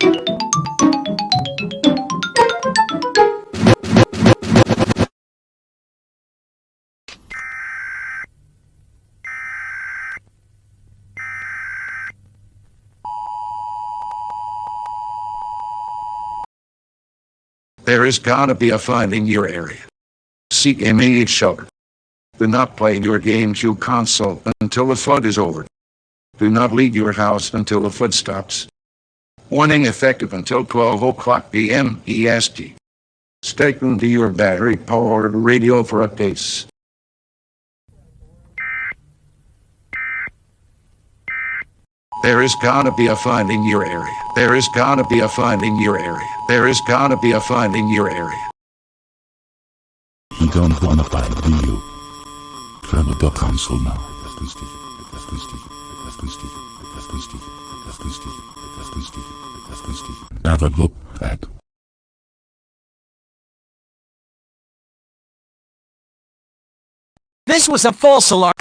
There is gotta be a fund in your area. Seek immediate shelter. Do not play your Gamecube console until the flood is over. Do not leave your house until the flood stops. Warning effective until 12 o'clock p.m. EST. Stay tuned to your battery-powered radio for updates. There is gotta be a fund in your area. There is gotta be a fund in your area. There is gotta be a fund in your area. You don't wanna play, do you? Grab the console now. Have a look at. This was a false alarm.